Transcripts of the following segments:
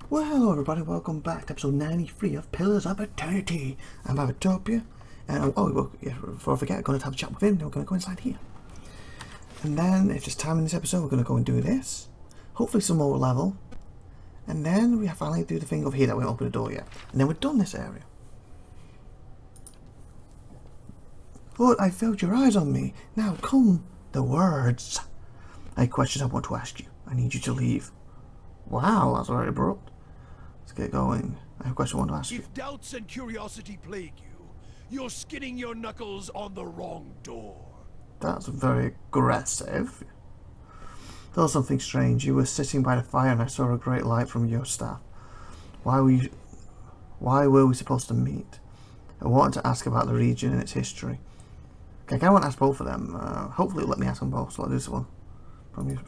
Well, hello everybody, welcome back to episode 93 of Pillars of Eternity. I'm IVATOPIA, and before I forget, I'm going to have a chat with him, then we're going to go inside here. And then, if there's time in this episode, we're going to go and do this. Hopefully some more level. And then we finally do the thing over here that we haven't opened the door yet. And then we're done this area. But I felt your eyes on me. Now come, the words. I have questions I want to ask you. I need you to leave. Wow, that's very abrupt. Let's get going. I have a question I want to ask you. If doubts and curiosity plague you, you're skinning your knuckles on the wrong door. That's very aggressive. There was something strange. You were sitting by the fire and I saw a great light from your staff. Why were we supposed to meet? I wanted to ask about the region and its history. Okay, I want to ask both of them. Hopefully it'll let me ask them both, so I'll do this one.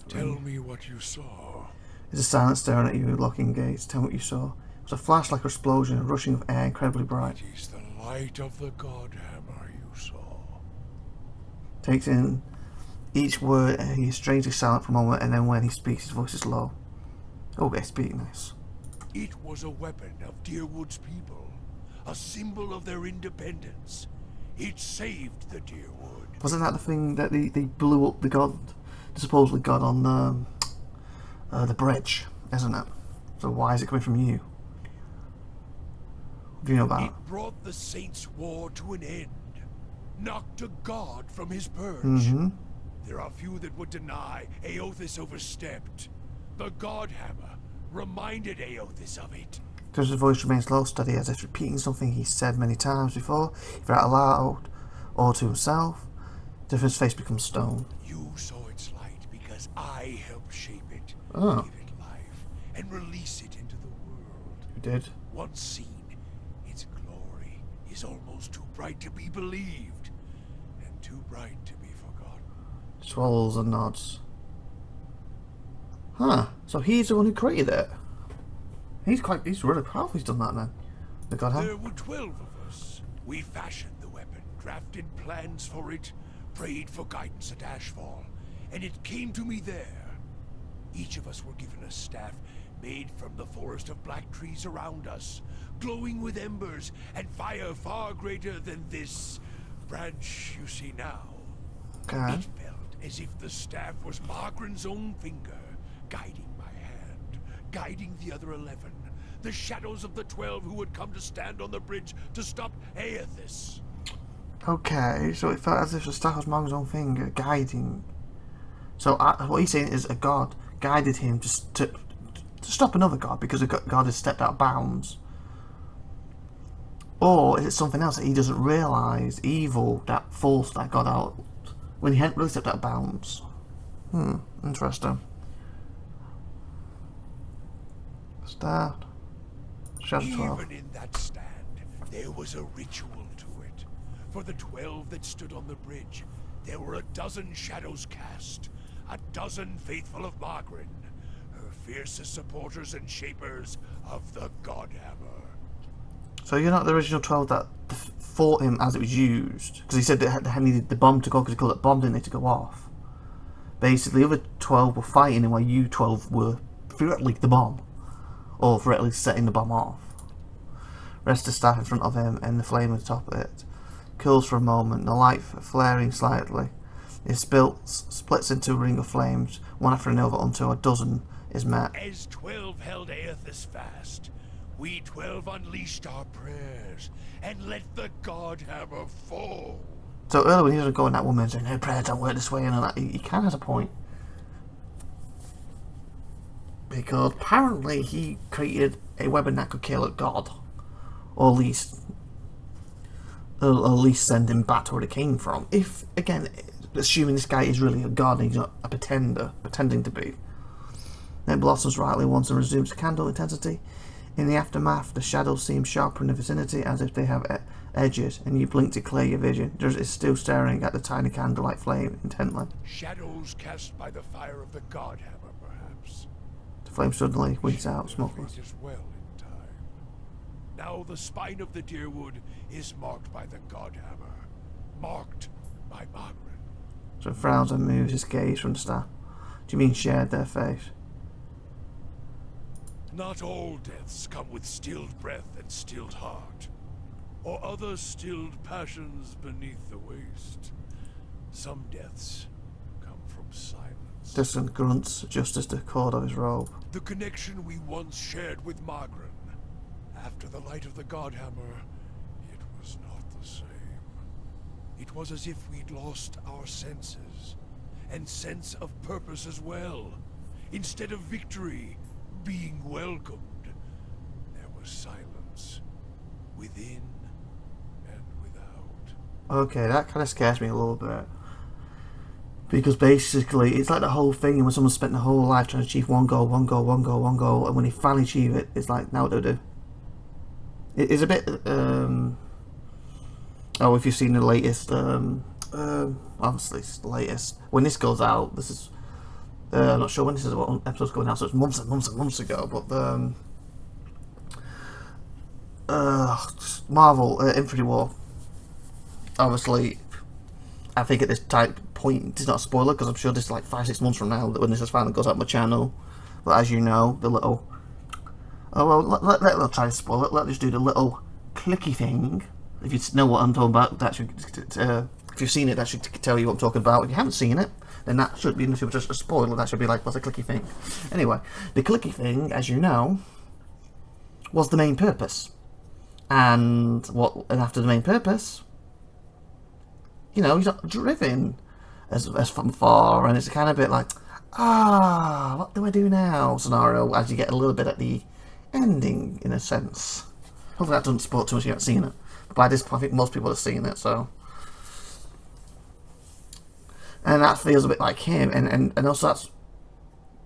Tell me what you saw. There's a silence staring at you, locking gaze. Tell me what you saw. It was a flash like a explosion, a rushing of air, incredibly bright. It is the light of the God Hammer you saw. Takes in each word and he is strangely silent for a moment, and then when he speaks his voice is low. Okay, speak nice. It was a weapon of Deerwood's people, a symbol of their independence. It saved the Deerwood. Wasn't that the thing that they blew up the god, the supposedly god on the bridge, isn't it? So why is it coming from you? What do you know about it? It brought the Saints' war to an end, knocked a god from his perch. There are few that would deny Aothis overstepped. The God Hammer reminded Aothis of it. His voice remains low, steady, as if repeating something he said many times before, either out loud or to himself. Different's face becomes stone. You saw its light because I helped shape it, Oh. give it life, and release it into the world. You did? Once seen, its glory is almost too bright to be believed, and too bright to be forgotten. Swallows and nods. Huh. So he's the one who created it. He's really powerful he's done that then. The God Hammer. There were 12 of us. We fashioned the weapon, drafted plans for it, prayed for guidance at Ashfall, and it came to me there. Each of us were given a staff made from the forest of black trees around us, glowing with embers and fire far greater than this branch you see now. Okay. It felt as if the staff was Margaren's own finger, guiding my hand, guiding the other 11, the shadows of the 12 who would come to stand on the bridge to stop Aothis. Okay, so it felt as if the staff was Margaret's own finger, guiding. So what he's saying is a god guided him to stop another god because a god has stepped out of bounds. Or is it something else that he doesn't realise, evil, that forced that god out when he hadn't really stepped out of bounds? Interesting. Staff. Shadow 12. Even in that stand, there was a ritual to it. For the 12 that stood on the bridge, there were a dozen shadows cast, a dozen faithful of Margaren, her fiercest supporters and shapers of the God Hammer. So you're not the original 12 that fought him as it was used? Because he said that they needed the bomb to go, because he called it bomb, didn't they, to go off? Basically, the other 12 were fighting him while you 12 were theoretically the bomb. Or theoretically setting the bomb off. Rest the staff in front of him and the flame on top of it. Cools for a moment, the light flaring slightly. It splits into a ring of flames, one after another until a dozen is met. As 12 held Aothis fast, we 12 unleashed our prayers and let the God Hammer fall. So earlier when he was going, that woman saying, "No prayers don't work this way," and all that, he kind of has a point. Because apparently he created a weapon that could kill a god. Or at least send him back to where it came from. If, again, assuming this guy is really a god and he's not a pretender, pretending to be. Then blossoms rightly once and resumes candle intensity. In the aftermath, the shadows seem sharper in the vicinity, as if they have edges, and you blink to clear your vision. Durs is still staring at the tiny candlelight flame intently. Shadows cast by the fire of the God Hammer, perhaps. The flame suddenly winks out, smokeless. As well in time. Now the spine of the Deerwood is marked by the God Hammer, marked by Margaret. So frowns and moves his gaze from the staff. Do you mean shared their face? Not all deaths come with stilled breath and stilled heart, or other stilled passions beneath the waste. Some deaths come from silence. Distant grunts adjusted the cord of his robe. The connection we once shared with Margaret. After the light of the Godhammer, it was not the same. It was as if we'd lost our senses, and sense of purpose as well. Instead of victory being welcomed, there was silence, within and without. Okay, that kind of scares me a little bit. Because basically, it's like the whole thing when someone spent their whole life trying to achieve one goal, and when they finally achieve it, it's like, now what do I do? It's a bit, oh, if you've seen the latest, obviously it's the latest. When this goes out, this is, I'm not sure when this is, what episode's going out, so it's months and months and months ago, but Marvel, Infinity War, obviously, I think at this point, it's not a spoiler, because I'm sure this is like 5-6 months from now, when this finally goes out on my channel, but as you know, the little, oh well, let's try to spoil it, let's just do the little clicky thing. If you know what I'm talking about, that should, if you've seen it, that should tell you what I'm talking about. If you haven't seen it, then that should be just a spoiler. That should be like, what's a clicky thing? Anyway, the clicky thing, as you know, was the main purpose. And after the main purpose, you know, he's not driven as from far, and it's kind of a bit like, what do I do now scenario, as you get a little bit at the ending, in a sense. Hopefully that doesn't spoil too much if you haven't seen it. By this point, I think most people have seen it, so. And that feels a bit like him, and also that's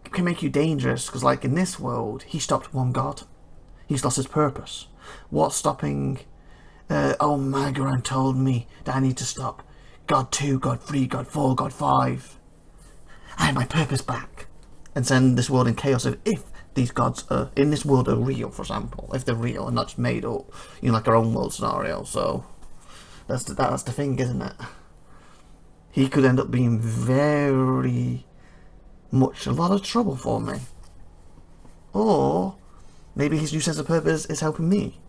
can make you dangerous, because like in this world, he stopped one god. He's lost his purpose. What's stopping, oh, Margaret told me that I need to stop God 2, God 3, God 4, God 5. I have my purpose back. And send this world in chaos if these gods in this world are real, for example, if they're real and not just made up, you know, like our own world scenario. So that's the thing, isn't it? He could end up being very much a lot of trouble for me, or maybe his new sense of purpose is helping me,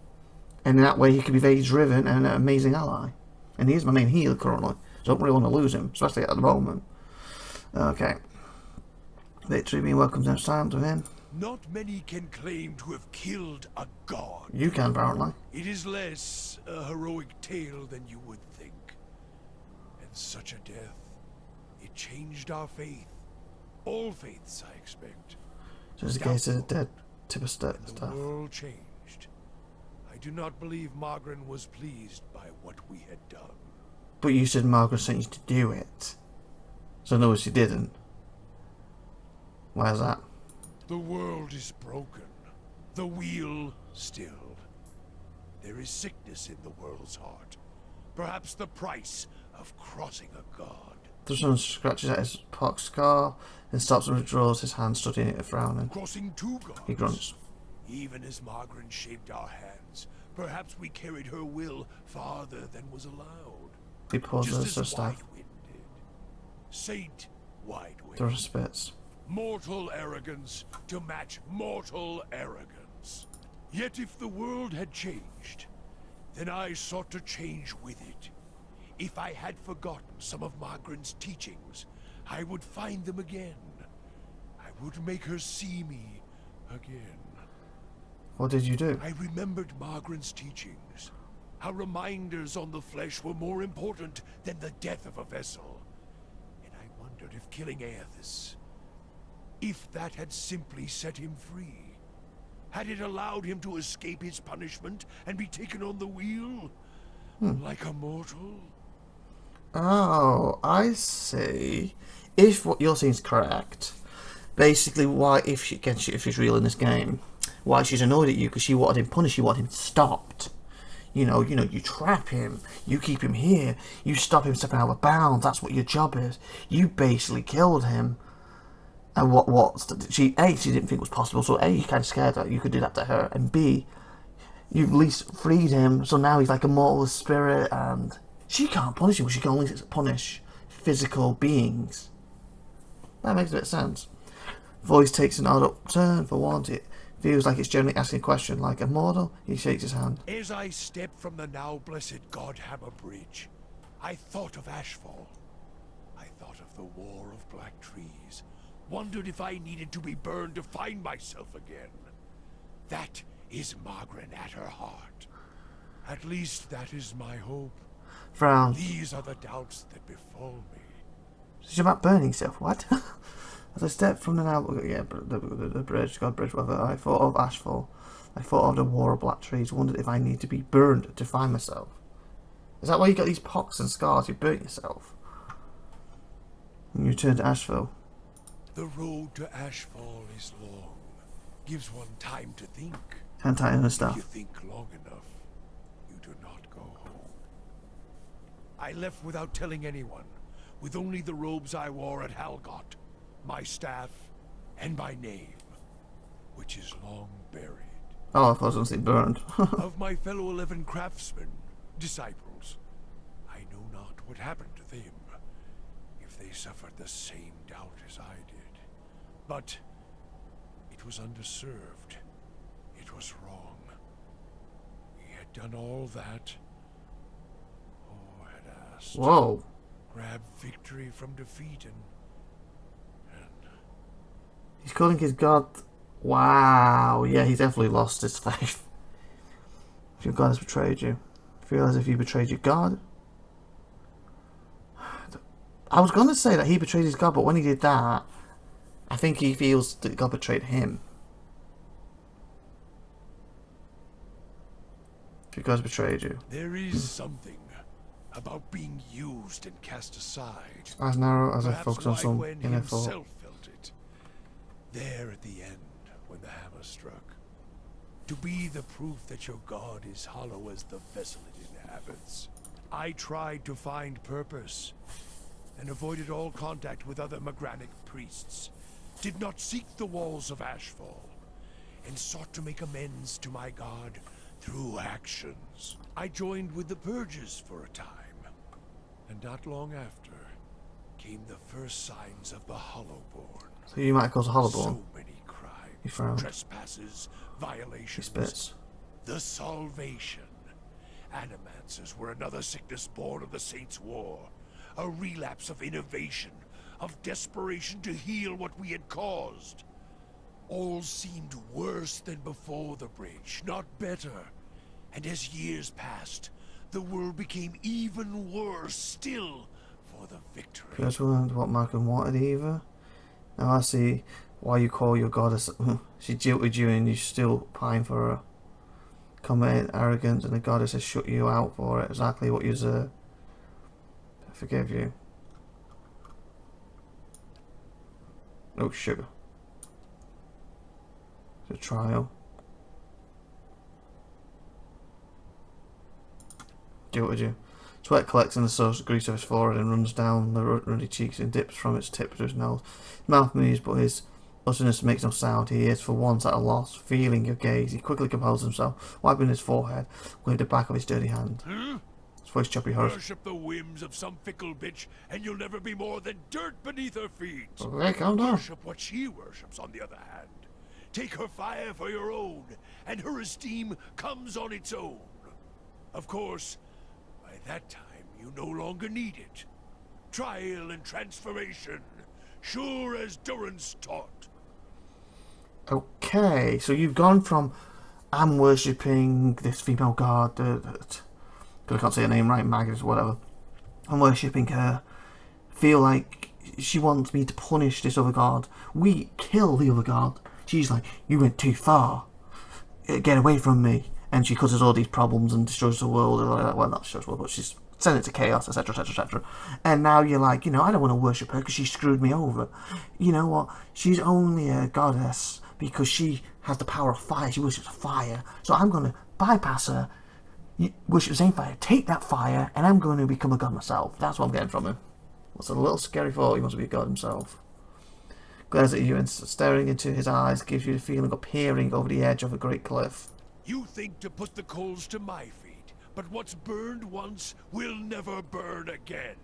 and in that way he could be very driven and an amazing ally. And he is my main healer currently, so I don't really want to lose him, especially at the moment. Okay, victory being welcomed next time to him. Not many can claim to have killed a god. You can, apparently. It is less a heroic tale than you would think. And such a death, it changed our faith. All faiths, I expect. Just in case of the dead type of stuff. The world changed. I do not believe Margaret was pleased by what we had done. But you said Margaret sent you to do it. So no, she didn't. Why is that? The world is broken. The wheel stilled. There is sickness in the world's heart. Perhaps the price of crossing a god. The son scratches at his pock scar and stops and withdraws his hand, studying it and frowning. Crossing two gods. He grunts. Even as Margaret shaped our hands, perhaps we carried her will farther than was allowed. He pauses just so as staff. Widewind did. Saint Widewind. Through spits. Mortal arrogance to match mortal arrogance. Yet if the world had changed, then I sought to change with it. If I had forgotten some of Margaret's teachings, I would find them again. I would make her see me again. What did you do? I remembered Margaret's teachings. How reminders on the flesh were more important than the death of a vessel. And I wondered if killing Aethys, if that had simply set him free. Had it allowed him to escape his punishment and be taken on the wheel? Like a mortal? Oh, I see. If what you're saying is correct, basically why, if she's real in this game, why she's annoyed at you, because she wanted him punished, you want him stopped. You know, you trap him, you keep him here, you stop him stepping out of bounds, that's what your job is. You basically killed him. And she didn't think was possible, so A, you're kind of scared that you could do that to her, and B, you've at least freed him, so now he's like a mortal spirit, and she can't punish him, she can only punish physical beings. That makes a bit of sense. Voice takes an odd upturn for once. It Feels like it's generally asking a question, like a mortal. He shakes his hand. As I stepped from the now blessed Godhammer Bridge, I thought of Ashfall. I thought of the War of Black Trees. Wondered if I needed to be burned to find myself again. That is Margaret at her heart. At least that is my hope. Frown. These are the doubts that befall me. Is it about burning yourself? What? As I stepped from the now, the bridge, God bridge, whatever, I thought of Ashfall. I thought of the War of Black Trees. Wondered if I need to be burned to find myself. Is that why you got these pocks and scars? You burnt yourself. And you returned to Ashfall. The road to Ashfall is long. Gives one time to think. Hand tighten the If staff. you think long enough, you do not go home. I left without telling anyone, with only the robes I wore at Halgot, my staff, and my name, which is long buried. Oh, I thought I was going to say burned. Of my fellow 11 craftsmen, disciples, I know not what happened to them, if they suffered the same doubt as I did. But it was underserved. It was wrong. We had done all that. Oh, had asked. Whoa. Grab victory from defeat and He's calling his God. Wow. Yeah, he's definitely lost his faith. If your God has betrayed you. Feel as if you betrayed your God. I was going to say that he betrayed his God, but when he did that, I think he feels that God betrayed him. If your God has betrayed you. there is something about being used and cast aside. As narrow as I Perhaps focus on why some Gwen inner thought. himself felt it. There at the end, when the hammer struck. To be the proof that your God is hollow as the vessel it inhabits. I tried to find purpose, and avoided all contact with other Magranic priests. Did not seek the walls of Ashfall, and sought to make amends to my God through actions. I joined with the Purges for a time, and not long after came the first signs of the Hollowborn. So you might cause a Hollowborn. So many crimes, He frowned. trespasses, He violations. spits. The Salvation. Animancers were another sickness born of the Saints' War. A relapse of innovation, of desperation to heal what we had caused. All seemed worse than before the bridge, not better. And as years passed, the world became even worse still for the victory. Just learned what Malcolm wanted either. Now I see why you call your goddess. She jilted you and you still pine for her. Committed arrogance, and the goddess has shut you out for it. Exactly what you deserve. I forgive you. Oh, sugar. It's a trial. Jilted you. Sweat collects in the sauce grease of his forehead and runs down the ruddy cheeks and dips from its tip to his nose. His mouth moves, but his utterness makes no sound. He is for once at a loss, feeling your gaze. He quickly composes himself, wiping his forehead with the back of his dirty hand. His voice choppy hoarse. Worship the whims of some fickle bitch, and you'll never be more than dirt beneath her feet. Okay, calm down. Worship what she worships, on the other hand. Take her fire for your own, and her esteem comes on its own. Of course, by that time, you no longer need it. Trial and transformation, sure as Durance taught. Okay, so you've gone from I'm worshipping this female god, I can't say her name right, Magus, whatever. I'm worshipping her. Feel like she wants me to punish this other god. We kill the other god. She's like, you went too far. Get away from me. And she causes all these problems and destroys the world. Well, not destroys the world, but she's sent it to chaos, etc, etc, etc. And now you're like, I don't want to worship her because she screwed me over. You know what? She's only a goddess because she has the power of fire. She worships fire. So I'm going to bypass her, worship the same fire, take that fire, and I'm going to become a god myself. That's what I'm getting from him. What's a little scary thought? He wants to be a god himself. Glares at you and staring into his eyes gives you the feeling of peering over the edge of a great cliff. You think to put the coals to my feet, but what's burned once will never burn again.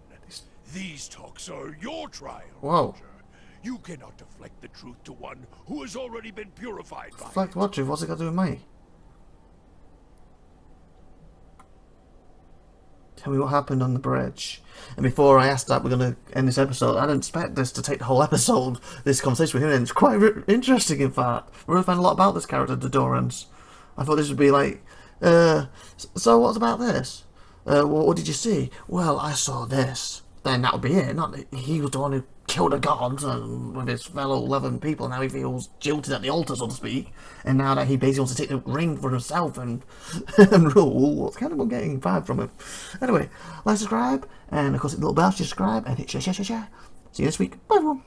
These talks are your trial, Whoa. Roger. You cannot deflect the truth to one who has already been purified by Deflect it. what truth? What's it got to do with me? Tell me what happened on the bridge. And before I asked that, we're going to end this episode. I didn't expect this to take the whole episode, this conversation with him, and it's quite interesting, in fact. We really found a lot about this character, the Dorans. I thought this would be like, so what's about this? What did you see? Well, I saw this. Then that would be it. Not that he was the one who killed a god with his fellow 11 people. Now he feels jilted at the altar, so to speak. And now that he basically wants to take the ring for himself and, and rule, it's kind of what getting vibe from him. Anyway, like, subscribe, and of course hit the little bell to subscribe, and hit share. See you next week. Bye everyone.